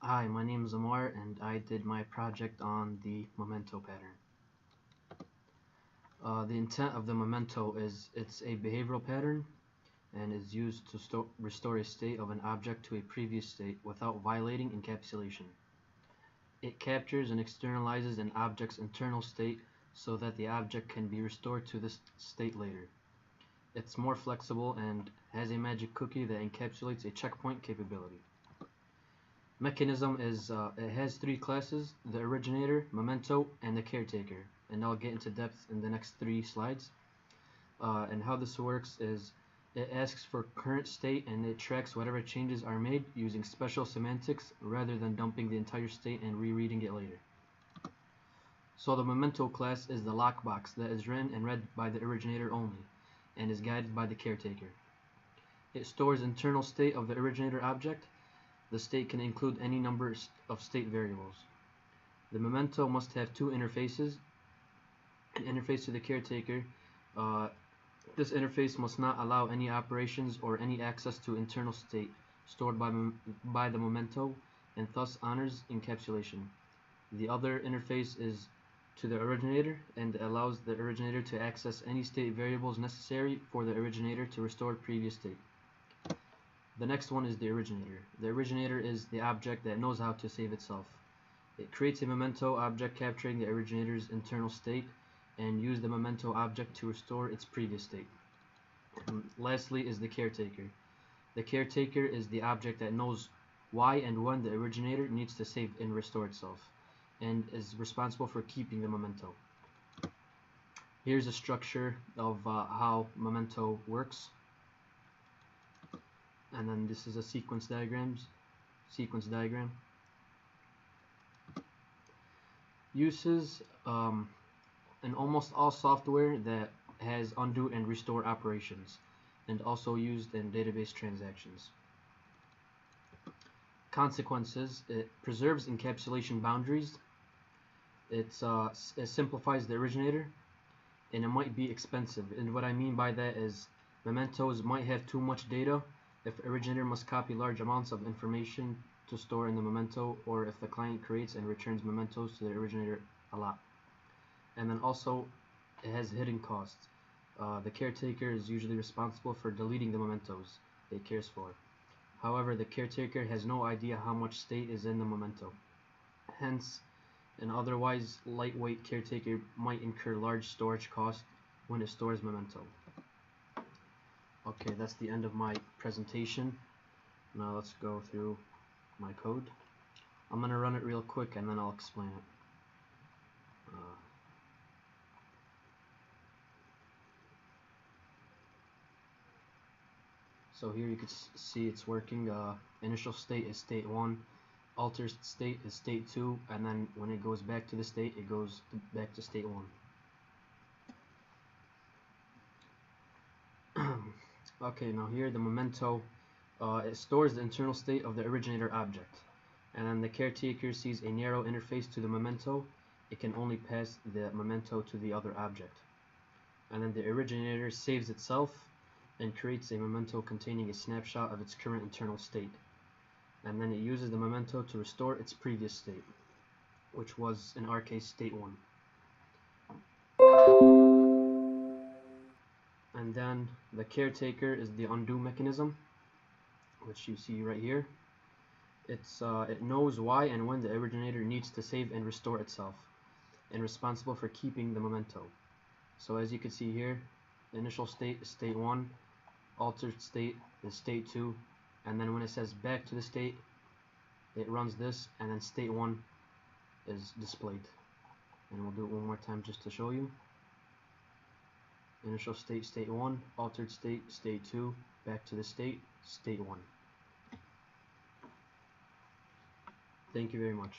Hi, my name is Amar and I did my project on the memento pattern. The intent of the memento is it's a behavioral pattern and is used to restore a state of an object to a previous state without violating encapsulation. It captures and externalizes an object's internal state so that the object can be restored to this state later. It's more flexible and has a magic cookie that encapsulates a checkpoint capability. Mechanism is it has three classes: the originator, memento, and the caretaker, and I'll get into depth in the next 3 slides. And how this works is it asks for current state and it tracks whatever changes are made using special semantics rather than dumping the entire state and rereading it later. So the memento class is the lockbox that is written and read by the originator only and is guided by the caretaker. It stores internal state of the originator object. The state can include any number of state variables. The memento must have 2 interfaces. An interface to the caretaker. This interface must not allow any operations or any access to internal state stored by the memento and thus honors encapsulation. The other interface is to the originator and allows the originator to access any state variables necessary for the originator to restore previous state. The next one is the originator. The originator is the object that knows how to save itself. It creates a memento object capturing the originator's internal state and uses the memento object to restore its previous state. And lastly is the caretaker. The caretaker is the object that knows why and when the originator needs to save and restore itself and is responsible for keeping the memento. Here's a structure of how memento works. And then this is a sequence diagram. Uses in almost all software that has undo and restore operations, and also used in database transactions. Consequences: it preserves encapsulation boundaries. It simplifies the originator, and it might be expensive. And what I mean by that is mementos might have too much data if originator must copy large amounts of information to store in the memento, or if the client creates and returns mementos to the originator a lot. And then also it has hidden costs. The caretaker is usually responsible for deleting the mementos it cares for. However, the caretaker has no idea how much state is in the memento. Hence, an otherwise lightweight caretaker might incur large storage costs when it stores memento. Okay, that's the end of my presentation. Now let's go through my code. I'm going to run it real quick and then I'll explain it. So here you can see it's working. Initial state is state 1, altered state is state 2, and then when it goes back to the state, it goes back to state 1. Okay, now here the memento, it stores the internal state of the originator object, and then the caretaker sees a narrow interface to the memento. It can only pass the memento to the other object, and then the originator saves itself and creates a memento containing a snapshot of its current internal state, and then it uses the memento to restore its previous state, which was in our case state 1. And then the caretaker is the undo mechanism, which you see right here. It knows why and when the originator needs to save and restore itself, and responsible for keeping the memento. So as you can see here, the initial state is state 1, altered state is state 2, and then when it says back to the state, it runs this, and then state 1 is displayed. And we'll do it one more time just to show you. Initial state, state 1, altered state, state 2, back to the state, state 1. Thank you very much.